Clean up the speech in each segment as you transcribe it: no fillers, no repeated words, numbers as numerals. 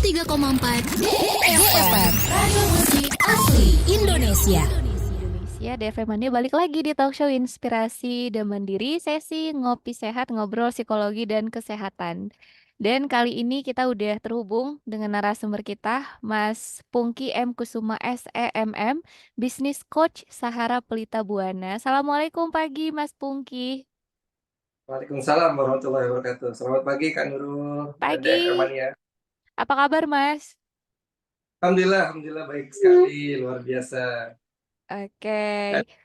103,4 DFM Radio Musik Asli Indonesia. Ya, DFM Mania balik lagi di talk show Inspirasi dan Mandiri, sesi ngopi sehat, ngobrol psikologi dan kesehatan. Dan kali ini kita udah terhubung dengan narasumber kita, Mas Pungki M. Kusuma SEMM, Business Coach Sahara Pelita Buana. Assalamualaikum pagi, Mas Pungki. Waalaikumsalam warahmatullahi wabarakatuh. Selamat pagi Kak Nurul dan DFM Pagi, Mania. apa kabar, Mas? Alhamdulillah baik sekali, luar biasa. Oke. Eh,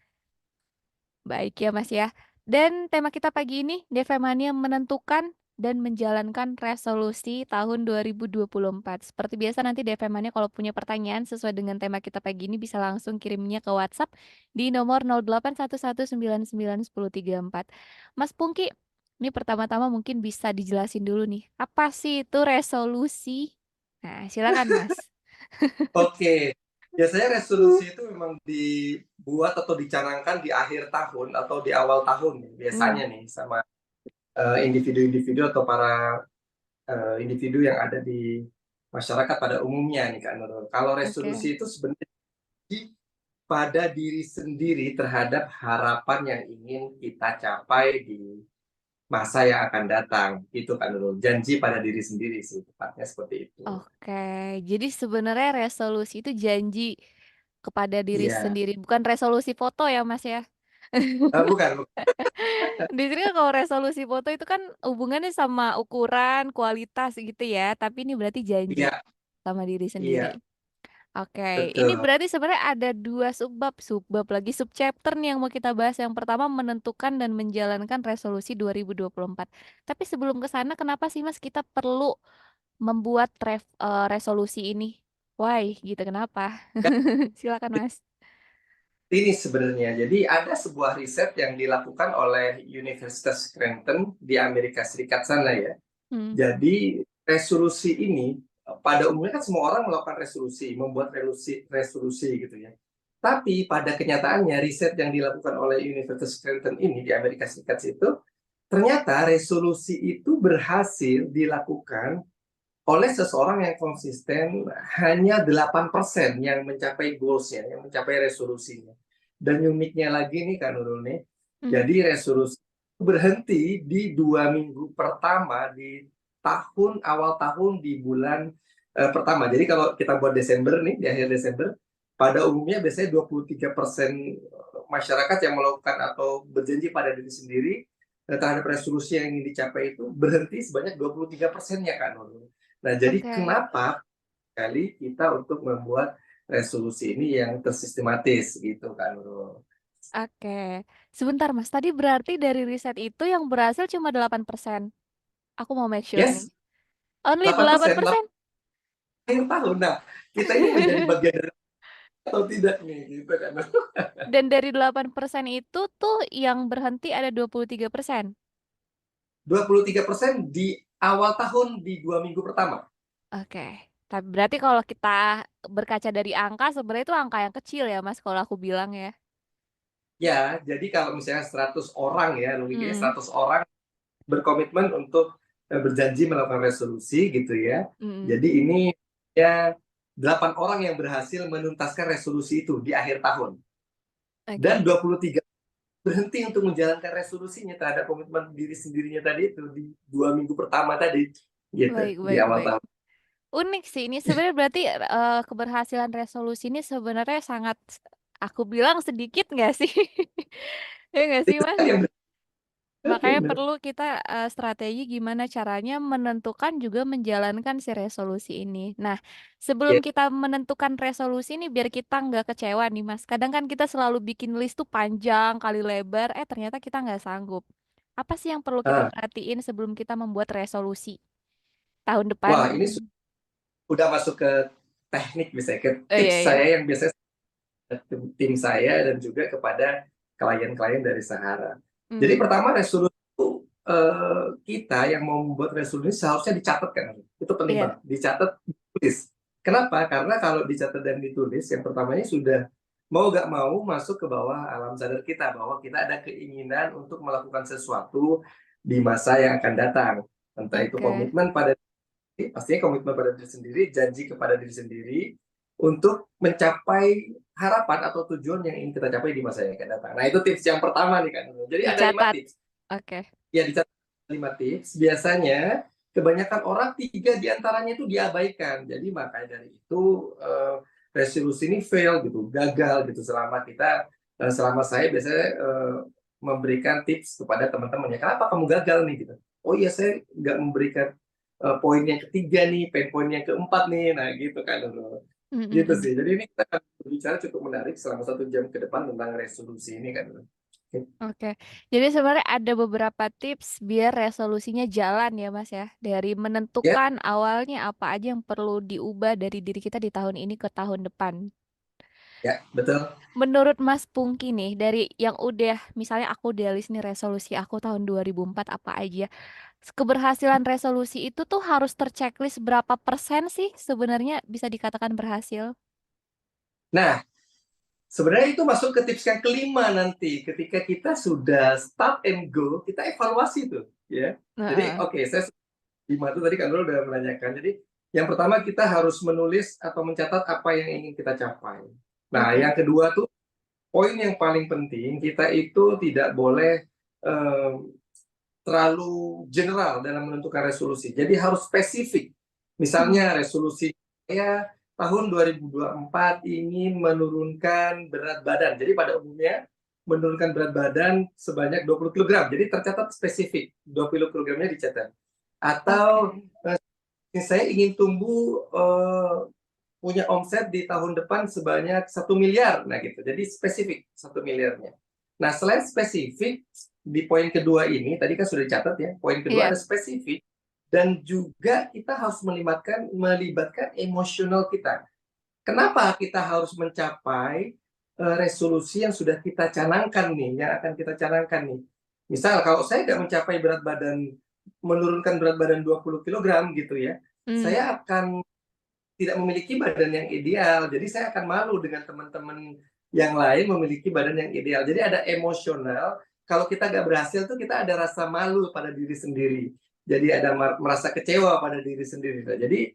Baik ya Mas ya. Dan tema kita pagi ini, Devemania menentukan dan menjalankan resolusi tahun 2024. Seperti biasa nanti Devemania kalau punya pertanyaan sesuai dengan tema kita pagi ini bisa langsung kirimnya ke WhatsApp di nomor 0811991034. Mas Pungki, ini pertama-tama mungkin bisa dijelasin dulu nih, apa sih itu resolusi? Nah, silakan Mas. Oke, biasanya resolusi itu memang dibuat atau dicanangkan di akhir tahun atau di awal tahun nih, Hmm, biasanya nih sama individu-individu atau para individu yang ada di masyarakat pada umumnya nih Kak Nurul. Kalau oke. resolusi itu sebenarnya pada diri sendiri terhadap harapan yang ingin kita capai di masa yang akan datang, itu kan dulu, janji pada diri sendiri sih, tepatnya seperti itu. Oke, jadi sebenarnya resolusi itu janji kepada diri Iya, sendiri, bukan resolusi foto ya, Mas ya? bukan, Di sini kan kalau resolusi foto itu kan hubungannya sama ukuran, kualitas gitu ya, tapi ini berarti janji iya, sama diri iya, sendiri. Oke, ini betul. berarti sebenarnya ada dua subbab lagi subchapter nih yang mau kita bahas. Yang pertama menentukan dan menjalankan resolusi 2024. Tapi sebelum ke sana, kenapa sih Mas kita perlu membuat resolusi ini? Why gitu, kenapa? Ya, Silakan Mas. ini sebenarnya, jadi ada sebuah riset yang dilakukan oleh Universitas Scranton di Amerika Serikat sana ya. Hmm, Jadi resolusi ini, pada umumnya kan semua orang melakukan resolusi, membuat resolusi gitu ya. Tapi pada kenyataannya riset yang dilakukan oleh Universitas Scranton ini di Amerika Serikat itu, ternyata resolusi itu berhasil dilakukan oleh seseorang yang konsisten hanya 8% yang mencapai goals-nya, yang mencapai resolusinya. Dan uniknya lagi nih Kak Nurul nih, hmm, jadi resolusi berhenti di 2 minggu pertama di awal tahun di bulan pertama. Jadi kalau kita buat Desember nih, di akhir Desember, pada umumnya biasanya 23% masyarakat yang melakukan atau berjanji pada diri sendiri terhadap resolusi yang ingin dicapai itu berhenti sebanyak 23%-nya Kak Nurul. Nah, jadi oke. kenapa kali kita untuk membuat resolusi ini yang tersistematis gitu kan, Bro. Oke. Sebentar Mas, tadi berarti dari riset itu yang berhasil cuma 8%. Aku mau make sure nih. Yes, Only 8%, 8%? akhir tahun. Nah, kita ini menjadi bagian dari atau tidak nih, gitu kan. Dan dari 8% itu tuh yang berhenti ada 23%. 23% di awal tahun di 2 minggu pertama. Oke. Tapi berarti kalau kita berkaca dari angka sebenarnya itu angka yang kecil ya Mas kalau aku bilang ya. Ya, jadi kalau misalnya 100 orang ya, logikanya Mm, 100 orang berkomitmen untuk berjanji melakukan resolusi gitu ya. mm. Jadi ini ya 8 orang yang berhasil menuntaskan resolusi itu di akhir tahun. Dan Oke. 23 berhenti untuk menjalankan resolusinya terhadap komitmen diri sendirinya tadi itu di 2 minggu pertama tadi gitu Baik, di baik, awal baik. tahun. Unik sih ini sebenarnya berarti keberhasilan resolusi ini sebenarnya sangat aku bilang sedikit nggak sih? Ya nggak sih Itu Mas? kan yang Makanya benar. perlu kita strategi gimana caranya menentukan juga menjalankan si resolusi ini. Nah, Ya, sebelum kita menentukan resolusi ini biar kita nggak kecewa nih Mas. Kadang kan kita selalu bikin list tuh panjang kali lebar, ternyata kita nggak sanggup. Apa sih yang perlu kita ah, perhatiin sebelum kita membuat resolusi tahun depan? wah ini udah masuk ke teknik misalnya ke Oh tips iya iya. saya yang biasanya tim saya dan juga kepada klien-klien dari Sahara. Jadi Hmm, pertama resolusi itu kita yang mau membuat resolusi seharusnya dicatat kan, itu penting iya. banget, dicatat, ditulis. Kenapa? Karena kalau dicatat dan ditulis, yang pertamanya sudah mau gak mau masuk ke bawah alam sadar kita bahwa kita ada keinginan untuk melakukan sesuatu di masa yang akan datang, entah itu Oke. komitmen pada pastinya komitmen pada diri sendiri, janji kepada diri sendiri untuk mencapai harapan atau tujuan yang ingin kita capai di masa yang akan datang. Nah, itu tips yang pertama nih kan. Jadi ada 5 Dicatat. tips. Oke. Ya, dicatat 5 tips. Biasanya kebanyakan orang 3 diantaranya itu diabaikan. Jadi makanya dari itu resolusi ini fail gitu, gagal gitu selama saya biasanya memberikan tips kepada teman-teman ya. Kenapa kamu gagal nih gitu? Oh iya, saya nggak memberikan poin yang ketiga nih, poin yang keempat nih. Nah, gitu kan. Gitu Mm-mm. sih. Jadi ini kita akan berbicara cukup menarik selama 1 jam ke depan tentang resolusi ini kan. Oke. Oke, jadi sebenarnya ada beberapa tips biar resolusinya jalan ya Mas ya. Dari Ya, menentukan awalnya apa aja yang perlu diubah dari diri kita di tahun ini ke tahun depan. ya, betul. Menurut Mas Pungki nih, dari yang udah, misalnya aku udah list nih resolusi aku tahun 2004 apa aja. Keberhasilan resolusi itu tuh harus terchecklist berapa persen sih sebenarnya bisa dikatakan berhasil? Nah, sebenarnya itu masuk ke tips yang kelima nanti. Ketika kita sudah start and go, kita evaluasi tuh, ya. Jadi, Heeh. oke, saya 5 itu tadi kan dulu udah menanyakan. Jadi, yang pertama kita harus menulis atau mencatat apa yang ingin kita capai. Nah, Oke. yang kedua tuh poin yang paling penting kita itu tidak boleh terlalu general dalam menentukan resolusi. Jadi harus spesifik. Hmm. Misalnya resolusi saya tahun 2024 ingin menurunkan berat badan. Jadi pada umumnya menurunkan berat badan sebanyak 20 kg. Jadi tercatat spesifik, 20 kg-nya dicatat. Atau Oke. saya ingin tumbuh punya omset di tahun depan sebanyak 1 miliar. Nah gitu. Jadi spesifik 1 miliarnya. Nah, selain spesifik, di poin kedua ini, tadi kan sudah dicatat ya, poin kedua Iya. ada spesifik, dan juga kita harus melibatkan emosional kita. Kenapa kita harus mencapai resolusi yang sudah kita canangkan nih, yang akan kita canangkan nih. Misal, kalau saya nggak mencapai menurunkan berat badan 20 kilogram gitu ya, Hmm. saya akan tidak memiliki badan yang ideal. Jadi saya akan malu dengan teman-teman yang lain memiliki badan yang ideal. Jadi ada emosional. Kalau kita nggak berhasil tuh kita ada rasa malu pada diri sendiri. Jadi ada merasa kecewa pada diri sendiri. Nah, jadi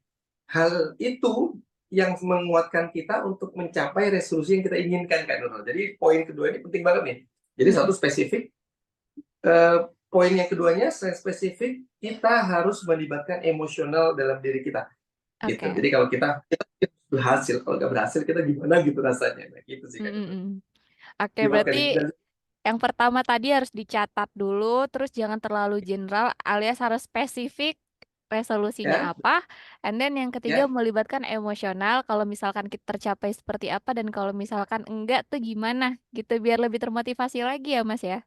hal itu yang menguatkan kita untuk mencapai resolusi yang kita inginkan, Kak Nurul. Jadi poin kedua ini penting banget nih. Jadi Mm-mm. satu spesifik, poin yang keduanya selain spesifik, kita harus melibatkan emosional dalam diri kita gitu. Oke. Jadi kalau kita berhasil, kalau nggak berhasil kita gimana gitu rasanya. Nah, gitu sih kan. Mm-mm. Oke, Libatkan berarti yang pertama tadi harus dicatat dulu, terus jangan terlalu general alias harus spesifik resolusinya ya, apa, and then yang ketiga ya. melibatkan emosional kalau misalkan kita tercapai seperti apa dan kalau misalkan enggak tuh gimana gitu biar lebih termotivasi lagi ya Mas ya.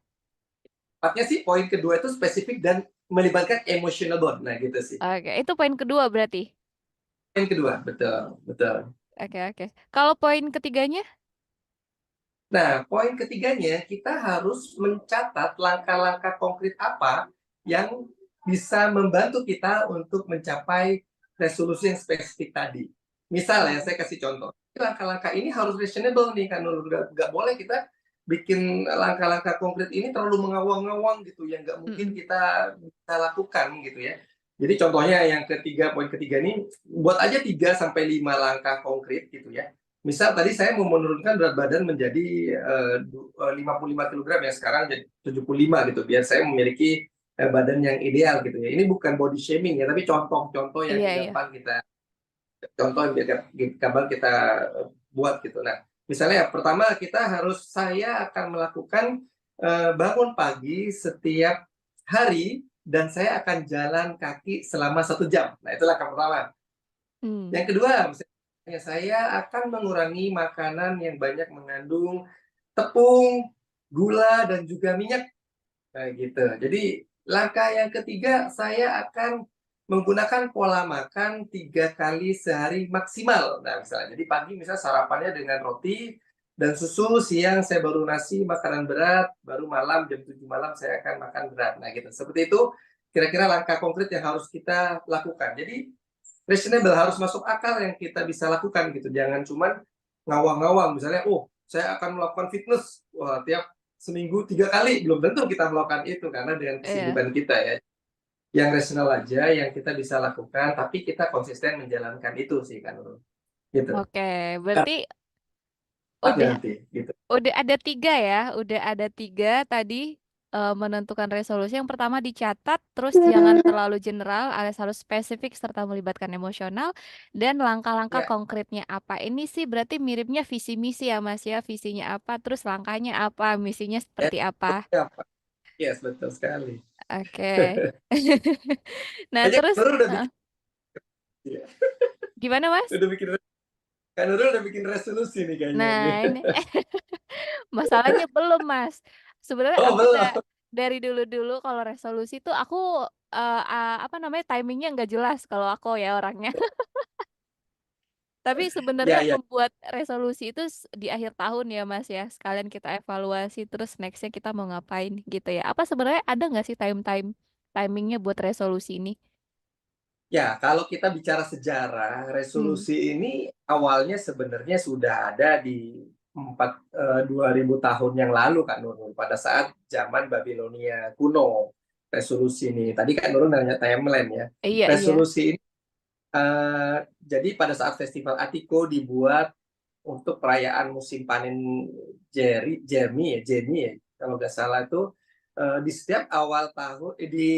Tepatnya sih poin kedua itu spesifik dan melibatkan emotional bond. Nah, gitu sih. Oke, itu poin kedua berarti. Poin kedua, betul, betul. Oke, oke. Kalau poin ketiganya? Nah, poin ketiganya kita harus mencatat langkah-langkah konkret apa yang bisa membantu kita untuk mencapai resolusi yang spesifik tadi. Misal ya, Hmm. saya kasih contoh. Langkah-langkah ini harus reasonable nih kan, nggak boleh kita bikin langkah-langkah konkret ini terlalu mengawang-awang gitu, yang nggak mungkin Mm-mm. kita bisa lakukan gitu ya. Jadi contohnya yang ketiga, poin ketiga ini, buat aja 3 sampai 5 langkah konkret gitu ya. Misal tadi saya mau menurunkan berat badan menjadi 55 kilogram ya, sekarang jadi 75 gitu, biar saya memiliki badan yang ideal gitu ya. Ini bukan body shaming ya, tapi contoh-contoh yang Iya, iya. gampang kita buat gitu. Nah, misalnya pertama saya akan melakukan bangun pagi setiap hari dan saya akan jalan kaki selama 1 jam. Nah, itu langkah pertama. Hmm. Yang kedua, misalnya saya akan mengurangi makanan yang banyak mengandung tepung, gula, dan juga minyak. Nah, gitu. Jadi, langkah yang ketiga, saya akan menggunakan pola makan 3 kali sehari maksimal. Nah, misalnya, jadi pagi misalnya sarapannya dengan roti dan susu, siang saya baru nasi, makanan berat, baru malam jam 7 malam saya akan makan berat. Nah, gitu. Seperti itu, kira-kira langkah konkret yang harus kita lakukan. Jadi, reasonable, harus masuk akal yang kita bisa lakukan gitu. Jangan cuman ngawang-ngawang misalnya, oh saya akan melakukan fitness, wah tiap seminggu 3 kali, belum tentu kita melakukan itu karena dengan Iya. kesibukan kita ya. yang rasional aja, yang kita bisa lakukan, tapi kita konsisten menjalankan itu sih kan, Nurul. Gitu. Oke, Karena berarti aja udah nanti, gitu. udah ada tiga ya, udah ada tiga tadi menentukan resolusi. Yang pertama dicatat, terus jangan terlalu general, alias harus spesifik serta melibatkan emosional, dan langkah-langkah Ya, konkretnya apa. Ini sih berarti miripnya visi misi ya Mas ya, visinya apa, terus langkahnya apa, misinya ya, seperti apa. ya, Pak. Yes, betul sekali. Oke. Nah Kayaknya terus Nurul udah bikin, ya, gimana Mas? udah bikin, kan Nurul udah bikin resolusi nih kayaknya nih. Nah ini masalahnya belum Mas. Sebenarnya Oh, aku belum. dari dulu-dulu kalau resolusi tuh aku apa namanya timingnya nggak jelas kalau aku ya orangnya. Tapi Ya, sebenarnya ya, membuat resolusi itu di akhir tahun ya Mas ya. Sekalian kita evaluasi terus nextnya kita mau ngapain gitu ya. Apa sebenarnya ada nggak sih timingnya buat resolusi ini? ya, kalau kita bicara sejarah, Hmm. resolusi ini awalnya sebenarnya sudah ada di 2000 tahun yang lalu Kak Nurul, pada saat zaman Babilonia kuno. Resolusi ini, tadi Kak Nurul nanya timeline ya. Iya iya. Resolusi ini jadi pada saat festival Atiko dibuat untuk perayaan musim panen Jeremy ya, kalau nggak salah itu di setiap awal tahun di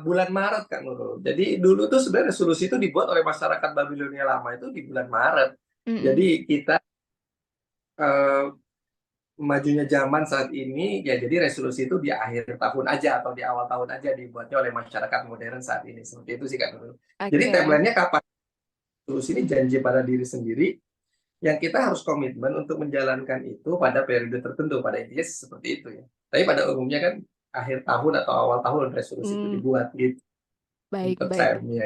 bulan Maret Kak Nurul. Jadi dulu tuh sebenarnya resolusi itu dibuat oleh masyarakat Babilonia lama itu di bulan Maret. Mm-mm. Jadi kita eh, majunya zaman saat ini ya, jadi resolusi itu di akhir tahun aja atau di awal tahun aja dibuatnya oleh masyarakat modern saat ini. Seperti itu sih Kak Nurul. Jadi Oke. timelinenya kapan? Resolusi ini janji pada diri sendiri yang kita harus komitmen untuk menjalankan itu pada periode tertentu, pada intinya seperti itu ya. Tapi pada umumnya kan akhir tahun atau awal tahun resolusi itu Hmm, dibuat gitu baik untuk baik. time-nya.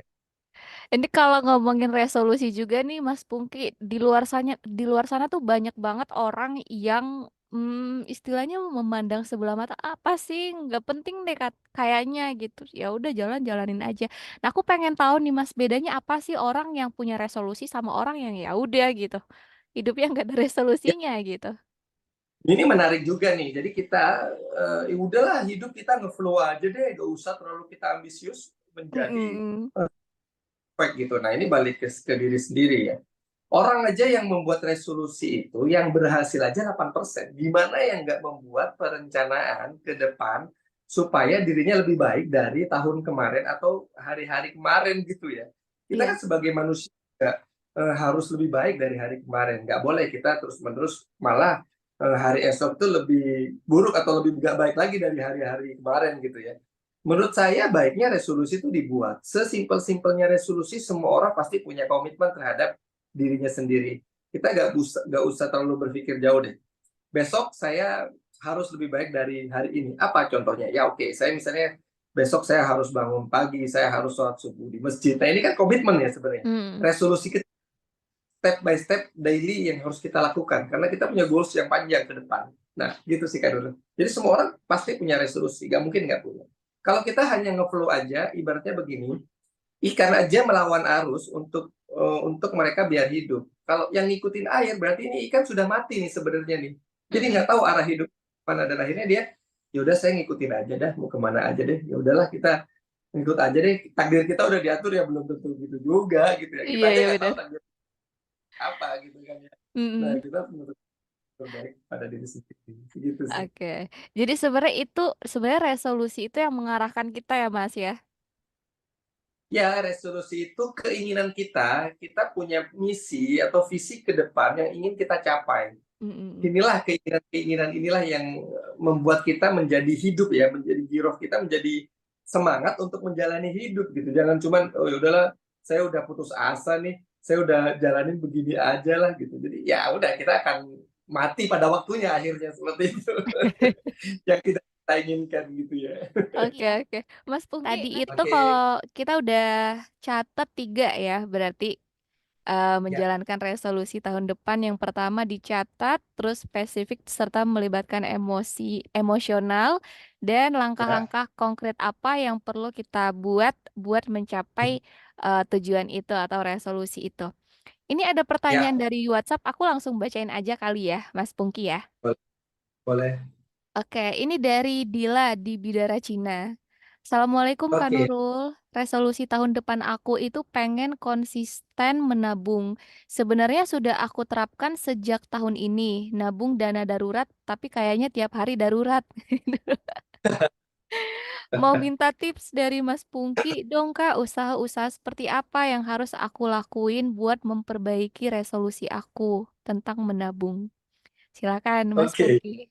Ini kalau ngomongin resolusi juga nih Mas Pungki, di luar sana tuh banyak banget orang yang istilahnya memandang sebelah mata apa sih nggak penting deh kayaknya gitu. Ya udah jalanin aja. Nah, aku pengen tahu nih Mas bedanya apa sih orang yang punya resolusi sama orang yang ya udah gitu. Hidupnya nggak ada Ya, resolusinya gitu. ini menarik juga nih. Jadi kita ya udahlah, hidup kita nge-flow aja deh, gak usah terlalu kita ambisius menjadi Mm-mm. perfect gitu. Nah, ini balik ke diri sendiri ya. Orang aja yang membuat resolusi itu yang berhasil aja 8%. Gimana yang nggak membuat perencanaan ke depan supaya dirinya lebih baik dari tahun kemarin atau hari-hari kemarin gitu ya. Kita kan Iya. sebagai manusia juga, harus lebih baik dari hari kemarin. Nggak boleh kita terus-menerus malah hari esok tuh lebih buruk atau lebih nggak baik lagi dari hari-hari kemarin gitu ya. Menurut saya baiknya resolusi itu dibuat. Sesimpel-simpelnya resolusi, semua orang pasti punya komitmen terhadap dirinya sendiri. Kita nggak usah terlalu berpikir jauh deh. Besok saya harus lebih baik dari hari ini. Apa contohnya? Ya oke, saya misalnya besok saya harus bangun pagi, saya harus sholat subuh di masjid. Nah ini kan komitmen ya sebenarnya. Mm. Resolusi kita step by step daily yang harus kita lakukan. Karena kita punya goals yang panjang ke depan. Nah gitu sih Kak Dodo. Jadi semua orang pasti punya resolusi. Gak mungkin nggak punya. Kalau kita hanya nge-flow aja, ibaratnya begini, ikan aja melawan arus untuk mereka biar hidup. Kalau yang ngikutin air berarti ini ikan sudah mati nih sebenarnya nih. Jadi nggak Mm-mm. tahu arah hidup mana, dan akhirnya dia ya udah saya ngikutin aja dah, mau kemana aja deh. Ya udahlah kita ngikut aja deh. Takdir kita udah diatur ya, belum tentu gitu juga gitu ya. Kita Iya aja iya nggak tahu benar. takdir apa gitu kan ya. Nah Mm-mm. kita menurut terbaik pada diri sendiri gitu sih. Oke. Jadi sebenarnya resolusi itu yang mengarahkan kita ya Mas ya. Ya, resolusi itu keinginan kita punya misi atau visi ke depan yang ingin kita capai. Mm-mm. Inilah keinginan-keinginan inilah yang membuat kita menjadi hidup ya, menjadi giroh kita, menjadi semangat untuk menjalani hidup gitu. Jangan cuman oh ya udahlah, saya udah putus asa nih, saya udah jalanin begini aja lah gitu. Jadi ya udah, kita akan mati pada waktunya akhirnya seperti itu. Yang tidak kita inginkan gitu ya. Oke oke. Mas Pungki, tadi itu kalau Oke, kita udah catat tiga ya, berarti ya, menjalankan resolusi tahun depan yang pertama dicatat, terus spesifik serta melibatkan emosional dan ya, langkah-langkah konkret apa yang perlu kita buat mencapai tujuan itu atau resolusi itu. Ini ada pertanyaan ya, dari WhatsApp, aku langsung bacain aja kali ya, Mas Pungki ya. boleh. Oke, ini dari Dila di Bidara Cina. Assalamualaikum Kak Oke, Nurul. Resolusi tahun depan aku itu pengen konsisten menabung. Sebenarnya sudah aku terapkan sejak tahun ini, nabung dana darurat, tapi kayaknya tiap hari darurat. Mau minta tips dari Mas Pungki dong Kak, usaha-usaha seperti apa yang harus aku lakuin buat memperbaiki resolusi aku tentang menabung. Silakan Mas oke. Pungki.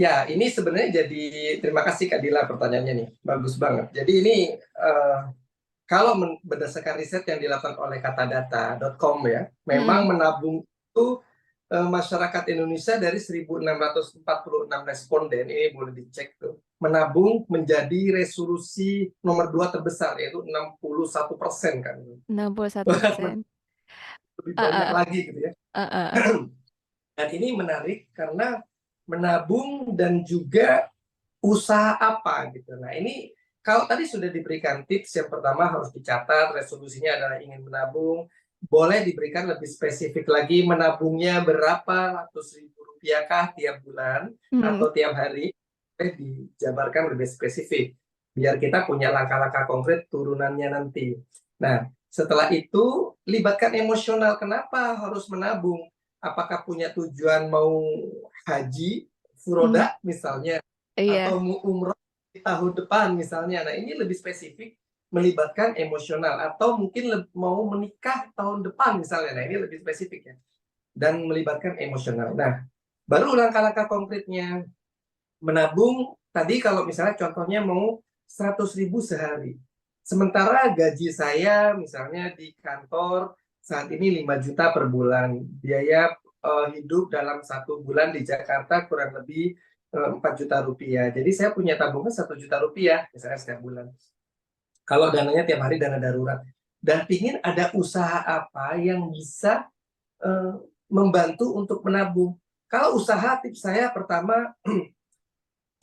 Ya, ini sebenarnya jadi terima kasih Kak Dila pertanyaannya nih, bagus banget. Jadi ini eh, kalau berdasarkan riset yang dilakukan oleh katadata.com ya, memang Mm-mm. menabung itu masyarakat Indonesia dari 1.646 responden ini boleh dicek tuh, menabung menjadi resolusi nomor 2 terbesar yaitu 61% kan. 61%. Lebih banyak Heeh, lagi gitu ya. heeh. Dan ini menarik karena menabung dan juga usaha apa gitu. Nah, ini kalau tadi sudah diberikan tips, yang pertama harus dicatat, resolusinya adalah ingin menabung. Boleh diberikan lebih spesifik lagi, menabungnya berapa ratus ribu rupiah kah tiap bulan Mm. atau tiap hari. Boleh dijabarkan lebih spesifik, biar kita punya langkah-langkah konkret turunannya nanti. Nah, setelah itu libatkan emosional. Kenapa harus menabung? Apakah punya tujuan mau haji, Mm. furoda misalnya, Iya. atau umroh di tahun depan misalnya. Nah, ini lebih spesifik melibatkan emosional atau mungkin mau menikah tahun depan misalnya. Nah, ini lebih spesifik ya. Dan melibatkan emosional. Nah, baru langkah-langkah konkretnya menabung tadi kalau misalnya contohnya mau 100.000 sehari. Sementara gaji saya misalnya di kantor saat ini 5 juta per bulan. Biaya hidup dalam 1 bulan di Jakarta kurang lebih 4 juta rupiah. Jadi saya punya tabungan 1 juta rupiah misalnya setiap bulan. Kalau dananya tiap hari dana darurat. Dan pingin ada usaha apa yang bisa eh, membantu untuk menabung. Kalau usaha tips saya pertama,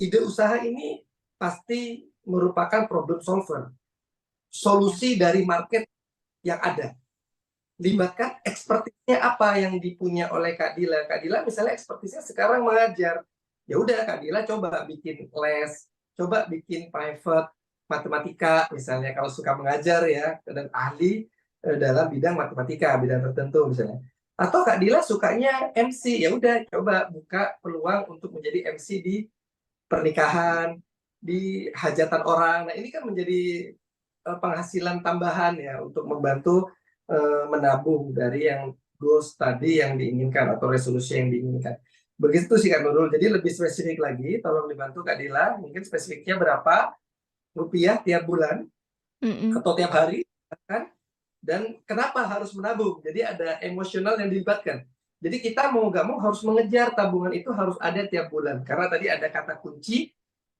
ide usaha ini pasti merupakan problem solver. Ya. Solusi dari market yang ada. Libatkan ekspertisnya apa yang dipunya oleh Kak Dila. Kak Dila misalnya ekspertisnya sekarang mengajar. Ya udah Kak Dila coba bikin les, coba bikin private matematika misalnya kalau suka mengajar ya dan ahli dalam bidang matematika, bidang tertentu misalnya. Atau Kak Dila sukanya MC, ya udah coba buka peluang untuk menjadi MC di pernikahan, di hajatan orang. Nah, ini kan menjadi penghasilan tambahan ya untuk membantu menabung dari yang goals tadi yang diinginkan atau resolusi yang diinginkan. Begitu sih Kak Nurul. Jadi lebih spesifik lagi, tolong dibantu Kak Dila. Mungkin spesifiknya berapa rupiah tiap bulan Mm-mm. atau tiap hari, kan? Dan kenapa harus menabung? Jadi ada emosional yang dilibatkan. Jadi kita mau nggak mau harus mengejar tabungan itu harus ada tiap bulan. Karena tadi ada kata kunci,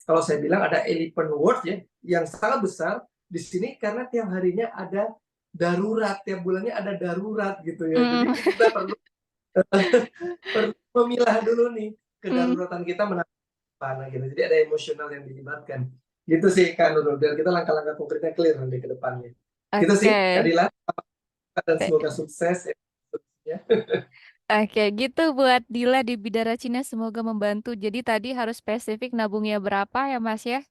kalau saya bilang ada elephant word ya, yang sangat besar di sini karena tiap harinya ada darurat, tiap bulannya ada darurat gitu ya. Mm. Jadi kita perlu perlu memilah dulu nih Mm. kedaruratan kita menabung mana gitu. Jadi ada emosional yang dilibatkan. Gitu sih Kak Nurul, biar kita langkah-langkah konkretnya clear nanti ke depannya. Gitu sih Kak Oke. Dila, dan Eh, semoga sukses ya. Oke, gitu buat Dila di Bidara Cina semoga membantu. Jadi tadi harus spesifik nabungnya berapa ya Mas ya?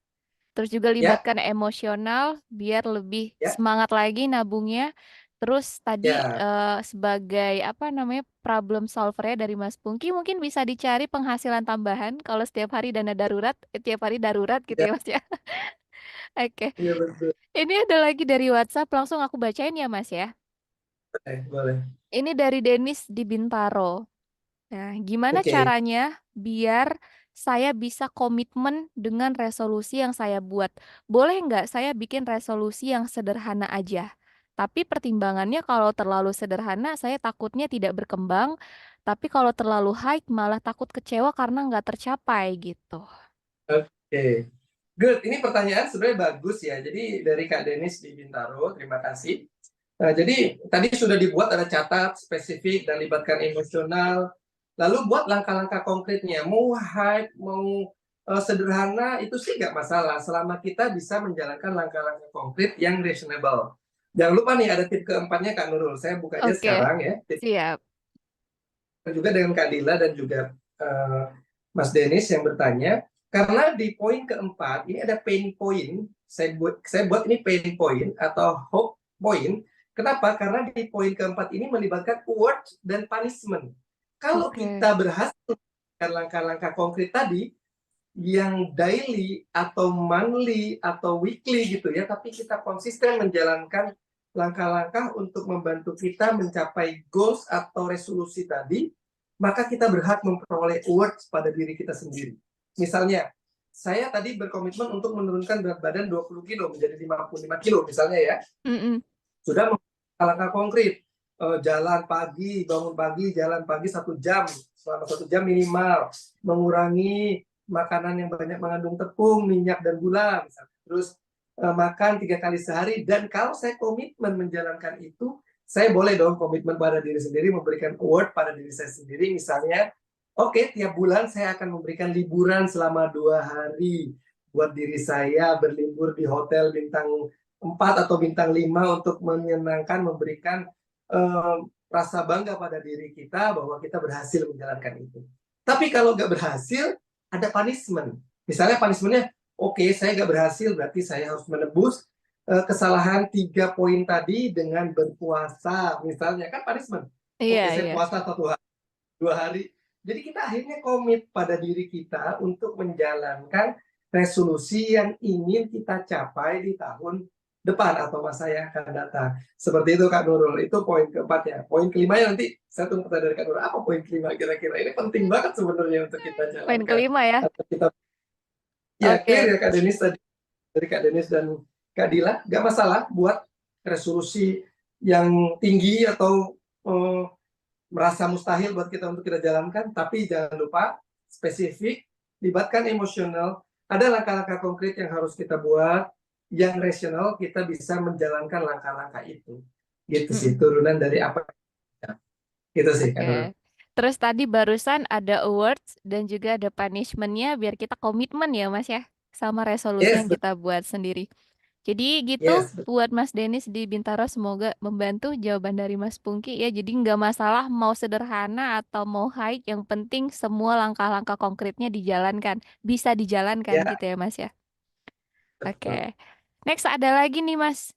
Terus juga Ya, libatkan emosional biar lebih ya, semangat lagi nabungnya. Terus tadi ya, sebagai apa namanya problem solvernya dari Mas Pungki mungkin bisa dicari penghasilan tambahan kalau setiap hari dana darurat, tiap hari darurat gitu ya, ya Mas ya. Oke, iya betul. ini ada lagi dari WhatsApp langsung aku bacain ya Mas ya. Boleh. Ini dari Denis di Bintaro. Nah, gimana Oke. caranya biar saya bisa komitmen dengan resolusi yang saya buat? Boleh nggak saya bikin resolusi yang sederhana aja? Tapi pertimbangannya kalau terlalu sederhana, saya takutnya tidak berkembang. Tapi kalau terlalu high, malah takut kecewa karena nggak tercapai gitu. Oke. Good. Ini pertanyaan sebenarnya bagus ya. Jadi dari Kak Denis di Bintaro, terima kasih. Nah, jadi tadi sudah dibuat ada catat spesifik dan libatkan emosional. Lalu buat langkah-langkah konkretnya. Mau hype, mau sederhana, itu sih nggak masalah. Selama kita bisa menjalankan langkah-langkah konkret yang reasonable. Jangan lupa nih ada tip keempatnya Kak Nurul. Saya buka aja Oke, sekarang ya. Tip siap. juga dengan Kak Dila dan juga Mas Denis yang bertanya. Karena di poin keempat ini ada pain point. Saya buat ini pain point atau hope point. Kenapa? Karena di poin keempat ini melibatkan award dan punishment. Kalau Oke. kita berhasil melakukan langkah-langkah konkret tadi, yang daily atau monthly atau weekly gitu ya, tapi kita konsisten menjalankan langkah-langkah untuk membantu kita mencapai goals atau resolusi tadi, maka kita berhak memperoleh awards pada diri kita sendiri. Misalnya, saya tadi berkomitmen untuk menurunkan berat badan 20 kilo menjadi 55 kilo misalnya ya. Sudah melakukan langkah konkret, jalan pagi, bangun pagi, jalan pagi 1 jam, selama 1 jam minimal, mengurangi makanan yang banyak mengandung tepung, minyak, dan gula, misalnya. Terus makan 3 kali sehari, dan kalau saya komitmen menjalankan itu, saya boleh dong komitmen pada diri sendiri, memberikan award pada diri saya sendiri, misalnya, oke, tiap bulan saya akan memberikan liburan selama 2 hari buat diri saya, berlibur di hotel bintang 4 atau bintang 5 untuk menyenangkan, memberikan rasa bangga pada diri kita bahwa kita berhasil menjalankan itu. Tapi kalau nggak berhasil, ada punishment. Misalnya punishmentnya, oke, saya nggak berhasil, berarti saya harus menebus kesalahan 3 poin tadi dengan berpuasa. Misalnya, kan punishment. Iya, Oke, saya iya. puasa 1 hari, 2 hari. Jadi kita akhirnya komit pada diri kita untuk menjalankan resolusi yang ingin kita capai di tahun depan atau masa yang akan datang. Seperti itu Kak Nurul, itu poin keempat ya. Poin kelimanya nanti saya tunggu pertanyaan dari Kak Nurul, apa poin kelima kira-kira? Ini penting banget sebenarnya untuk kita Poin jalankan. kelima ya. Atau kita, ya Oke. clear ya Kak Denis tadi, dari Kak Denis dan Kak Dila, nggak masalah buat resolusi yang tinggi atau merasa mustahil buat kita untuk kita jalankan, tapi jangan lupa spesifik, libatkan emosional, ada langkah-langkah konkret yang harus kita buat, yang rasional kita bisa menjalankan langkah-langkah itu. Gitu sih, turunan dari apa gitu sih Kak Nurul. Oke. Terus tadi barusan ada awards dan juga ada punishment-nya biar kita komitmen ya Mas ya sama resolusi Yes, yang kita buat sendiri. Jadi gitu yes, buat Mas Denis di Bintaro, semoga membantu jawaban dari Mas Pungki ya. Jadi nggak masalah mau sederhana atau mau high, yang penting semua langkah-langkah konkretnya dijalankan, bisa dijalankan ya, gitu ya Mas ya. betul. Oke. Next ada lagi nih Mas.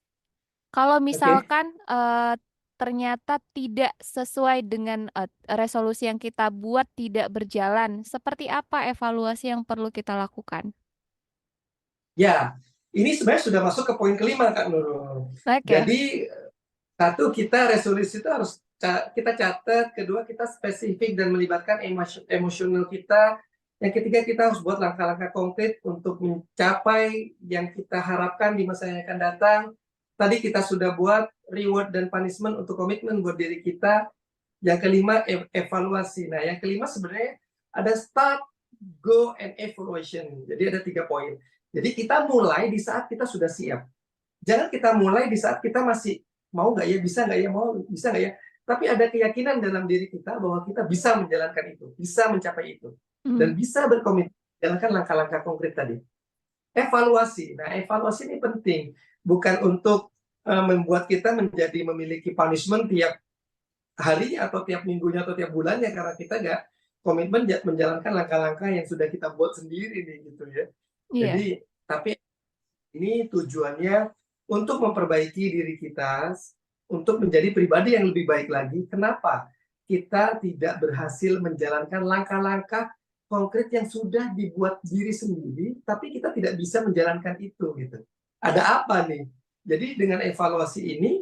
Kalau Oke. misalkan ternyata tidak sesuai dengan resolusi yang kita buat tidak berjalan, seperti apa evaluasi yang perlu kita lakukan? Ya, ini sebenarnya sudah masuk ke poin kelima Kak Nurul. Oke. Jadi satu, kita resolusi itu harus kita catat, kedua kita spesifik dan melibatkan emosional kita, yang ketiga kita harus buat langkah-langkah konkret untuk mencapai yang kita harapkan di masa yang akan datang. Tadi kita sudah buat reward dan punishment untuk komitmen buat diri kita. Yang kelima, evaluasi. Nah, yang kelima sebenarnya ada start, go, and evaluation. Jadi ada 3 poin. Jadi kita mulai di saat kita sudah siap. Jangan kita mulai di saat kita masih mau nggak ya, bisa nggak ya, mau bisa nggak ya. Tapi ada keyakinan dalam diri kita bahwa kita bisa menjalankan itu, bisa mencapai itu, dan bisa berkomitmen menjalankan langkah-langkah konkret tadi. Evaluasi. Nah, evaluasi ini penting, bukan untuk membuat kita menjadi memiliki punishment tiap hari atau tiap minggunya atau tiap bulannya, karena kita nggak komitmen menjalankan langkah-langkah yang sudah kita buat sendiri nih gitu ya. Iya. Jadi tapi ini tujuannya untuk memperbaiki diri kita, untuk menjadi pribadi yang lebih baik lagi. Kenapa kita tidak berhasil menjalankan langkah-langkah konkret yang sudah dibuat diri sendiri, tapi kita tidak bisa menjalankan itu gitu. Ada apa nih? Jadi dengan evaluasi ini,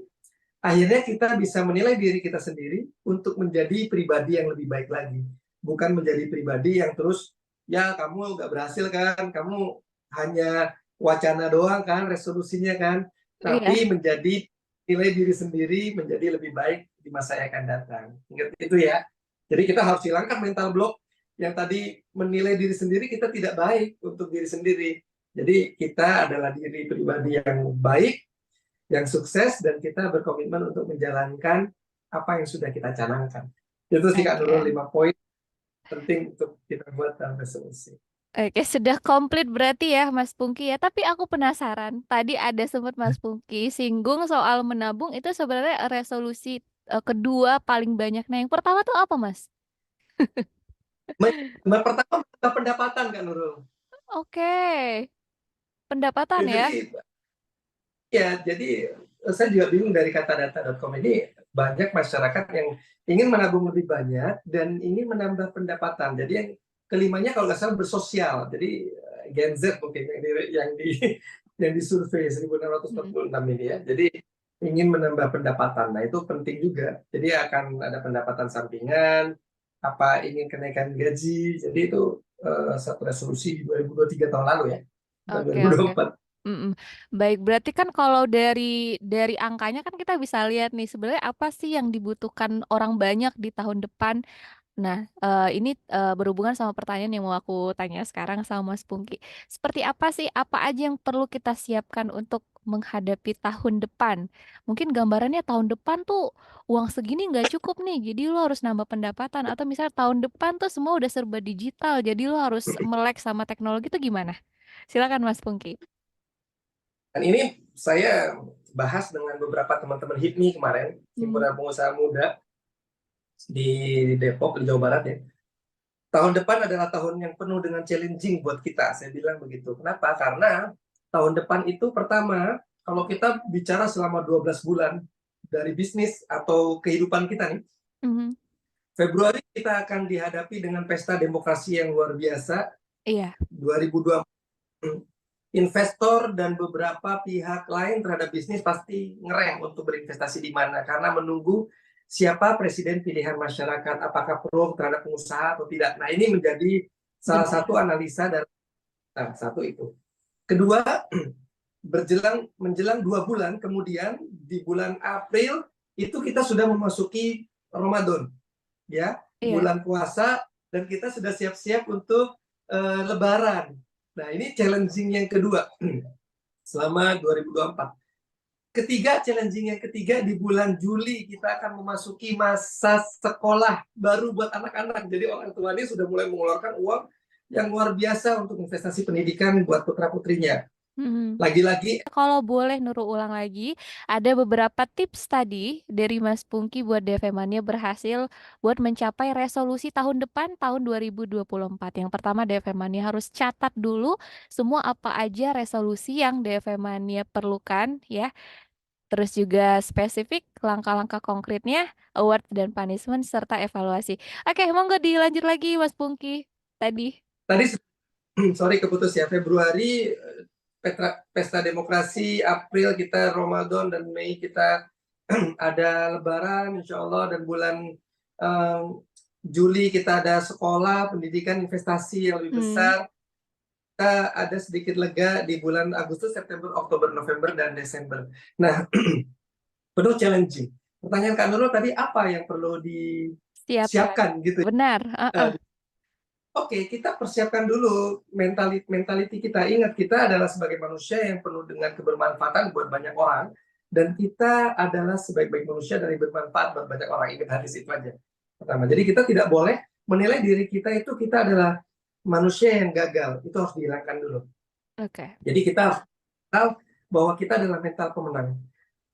akhirnya kita bisa menilai diri kita sendiri untuk menjadi pribadi yang lebih baik lagi. Bukan menjadi pribadi yang terus, ya kamu nggak berhasil kan, kamu hanya wacana doang kan, resolusinya kan, Iya. tapi menjadi nilai diri sendiri menjadi lebih baik di masa yang akan datang. Ingat itu ya. Jadi kita harus hilangkan mental block yang tadi menilai diri sendiri kita tidak baik untuk diri sendiri. Jadi kita adalah diri pribadi yang baik, yang sukses, dan kita berkomitmen untuk menjalankan apa yang sudah kita canangkan. Itu sih Kak Nurul, Oke. 5 poin penting untuk kita buat dalam resolusi. Oke, sudah komplit berarti ya Mas Pungki ya. Tapi aku penasaran, tadi ada sempat Mas Pungki singgung soal menabung, itu sebenarnya resolusi kedua paling banyak. Nah, yang pertama tuh apa Mas? Pertama, pendapatan Kak Nurul. Oke, pendapatan ya? Jadi ya, jadi saya juga bingung dari kata data.com ini banyak masyarakat yang ingin menabung lebih banyak dan ingin menambah pendapatan. Jadi yang kelimanya kalau nggak salah bersosial. Jadi Gen Z mungkin yang di yang disurvei Hmm. 1646 ini ya. Jadi ingin menambah pendapatan. Nah, itu penting juga. Jadi akan ada pendapatan sampingan, apa ingin kenaikan gaji. Jadi itu satu resolusi di 2023 tahun lalu ya. Bukan Oke, oke. 2024. Mm-mm. Baik, berarti kan kalau dari angkanya kan kita bisa lihat nih sebenarnya apa sih yang dibutuhkan orang banyak di tahun depan. Nah, ini berhubungan sama pertanyaan yang mau aku tanya sekarang sama Mas Pungki. Seperti apa sih, apa aja yang perlu kita siapkan untuk menghadapi tahun depan? Mungkin gambarannya tahun depan tuh uang segini nggak cukup nih, jadi lo harus nambah pendapatan. Atau misalnya tahun depan tuh semua udah serba digital, jadi lo harus melek sama teknologi itu gimana? Silakan Mas Pungki. Dan ini saya bahas dengan beberapa teman-teman HIPMI kemarin, Hmm. himpunan pengusaha muda di Depok, di Jawa Barat ya. Tahun depan adalah tahun yang penuh dengan challenging buat kita, saya bilang begitu. Kenapa? Karena tahun depan itu pertama, kalau kita bicara selama 12 bulan dari bisnis atau kehidupan kita nih, Mhm. Februari kita akan dihadapi dengan pesta demokrasi yang luar biasa, Iya, 2020. Investor dan beberapa pihak lain terhadap bisnis pasti ngerem untuk berinvestasi di mana karena menunggu siapa presiden pilihan masyarakat, apakah pro terhadap pengusaha atau tidak. Nah, ini menjadi salah benar. satu analisa dari satu itu. Kedua, menjelang 2 bulan kemudian di bulan April itu kita sudah memasuki Ramadan, ya, Iya. bulan puasa dan kita sudah siap-siap untuk Lebaran. Nah, ini challenging yang kedua selama 2024. Challenging yang ketiga di bulan Juli kita akan memasuki masa sekolah baru buat anak-anak. Jadi orang tua ini sudah mulai mengeluarkan uang yang luar biasa untuk investasi pendidikan buat putra-putrinya. Mhm. Lagi-lagi Kalau boleh Nurul ulang lagi, ada beberapa tips tadi dari Mas Pungki buat DV Mania berhasil buat mencapai resolusi tahun depan tahun 2024. Yang pertama DV Mania harus catat dulu semua apa aja resolusi yang DV Mania perlukan ya. Terus juga spesifik langkah-langkah konkretnya, award dan punishment serta evaluasi. Oke, monggo dilanjut lagi Mas Pungki. Tadi. tadi sorry keputus ya, Februari pesta demokrasi, April kita Ramadan, dan Mei kita ada Lebaran insya Allah, dan bulan Juli kita ada sekolah, pendidikan, investasi yang lebih Hmm. besar. Kita ada sedikit lega di bulan Agustus, September, Oktober, November, dan Desember. Nah, penuh challenging. Pertanyaan Kak Nurul tadi, apa yang perlu Siapkan. disiapkan gitu? Benar. Oke, kita persiapkan dulu mentality kita. Ingat, kita adalah sebagai manusia yang penuh dengan kebermanfaatan buat banyak orang, dan kita adalah sebaik-baik manusia dari bermanfaat buat banyak orang. Ingat hadis itu aja. Pertama, jadi kita tidak boleh menilai diri kita itu kita adalah manusia yang gagal. Itu harus dihilangkan dulu. Oke. Jadi kita harus tahu bahwa kita adalah mental pemenang.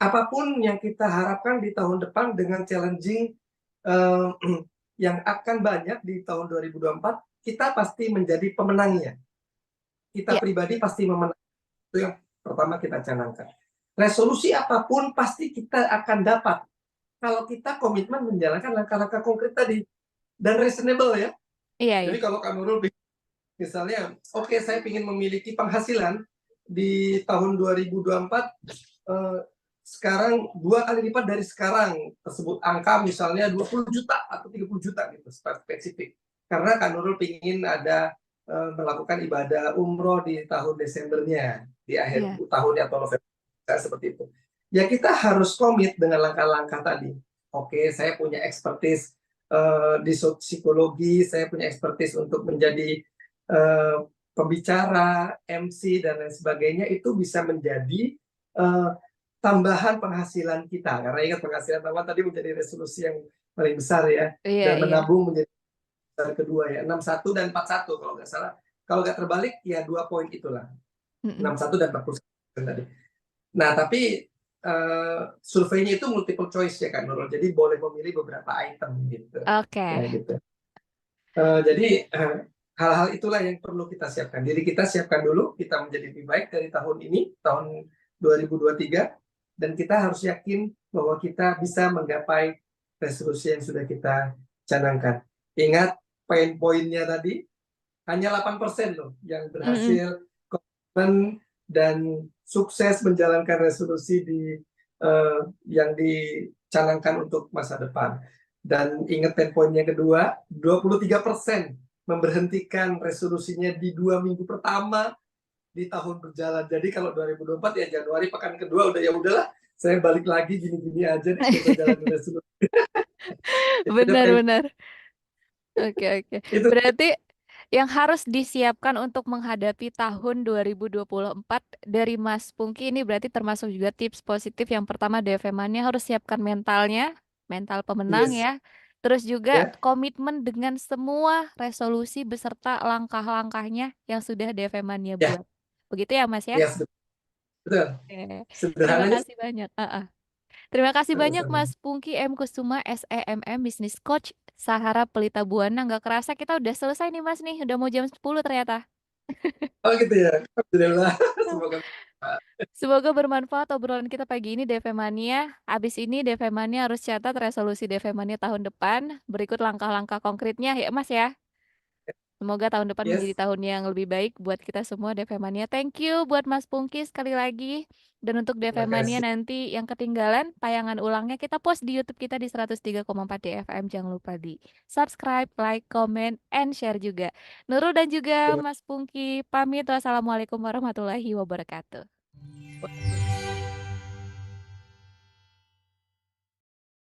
Apapun yang kita harapkan di tahun depan dengan challenging eh, yang akan banyak di tahun 2024, kita pasti menjadi pemenangnya. Kita Ya. pribadi pasti memenang. Itu yang pertama kita canangkan. Resolusi apapun pasti kita akan dapat kalau kita komitmen menjalankan langkah-langkah konkret tadi dan reasonable ya. Iya, iya. Jadi kalau Kak Nurul misalnya, oke, saya ingin memiliki penghasilan di tahun 2024 sekarang 2 kali lipat dari sekarang, tersebut angka misalnya 20 juta atau 30 juta gitu, spesifik. Karena Kak Nurul ingin ada melakukan ibadah umroh di tahun Desembernya, di akhir Iya. tahunnya atau November, seperti itu. Ya, kita harus komit dengan langkah-langkah tadi. Oke, saya punya expertise di psikologi, saya punya expertise untuk menjadi pembicara, MC, dan lain sebagainya. Itu bisa menjadi tambahan penghasilan kita, karena ingat penghasilan tambahan tadi menjadi resolusi yang paling besar ya, Iya, dan iya. menabung menjadi besar kedua ya, 61 dan 41 kalau nggak salah. Kalau nggak terbalik ya 2 poin itulah, Mm-mm. 61 dan 41 tadi. Nah, tapi surveinya itu multiple choice ya Kak Nurul, jadi boleh memilih beberapa item gitu. Oke. Ya gitu. Jadi hal-hal itulah yang perlu kita siapkan. Diri kita siapkan dulu, kita menjadi lebih baik dari tahun ini, tahun 2023, dan kita harus yakin bahwa kita bisa menggapai resolusi yang sudah kita canangkan. Ingat poin-poinnya tadi, hanya 8% loh yang berhasil komitmen dan sukses menjalankan resolusi yang dicanangkan untuk masa depan. Dan ingat poin yang kedua, 23% memberhentikan resolusinya di 2 minggu pertama di tahun berjalan. Jadi kalau 2024 ya Januari pekan kedua udah ya udahlah, saya balik lagi gini-gini aja nih kita jalanin resolusi. Benar-benar. Oke. Itu Berarti yang harus disiapkan untuk menghadapi tahun 2024 dari Mas Pungki ini berarti termasuk juga tips positif. Yang pertama, DFM-nya harus siapkan mentalnya, mental pemenang yes, ya. Terus juga ya, komitmen dengan semua resolusi beserta langkah-langkahnya yang sudah DFM-nya ya, buat. Begitu ya Mas ya? yes, betul. Oke. Terima Sederhananya kasih banyak. Terima kasih banyak sama-sama. Mas Pungki M. Kusuma, SEMM, Business Coach, Sahara Pelita Buana. Nggak kerasa kita udah selesai nih Mas nih. Udah mau jam 10 ternyata. Oh gitu ya, alhamdulillah. Semoga Semoga bermanfaat obrolan kita pagi ini DV Mania. Abis ini DV Mania harus catat resolusi DV Mania tahun depan. Berikut langkah-langkah konkretnya ya Mas ya. Semoga tahun depan menjadi yes, tahun yang lebih baik buat kita semua DV Mania. Thank you buat Mas Pungki sekali lagi. Dan untuk DV terima Mania kasih. nanti yang ketinggalan, tayangan ulangnya kita post di YouTube kita di 103,4 DFM. Jangan lupa di subscribe, like, comment, and share juga. Nurul dan juga Terima Mas Pungki pamit. Wassalamualaikum warahmatullahi wabarakatuh. kasih.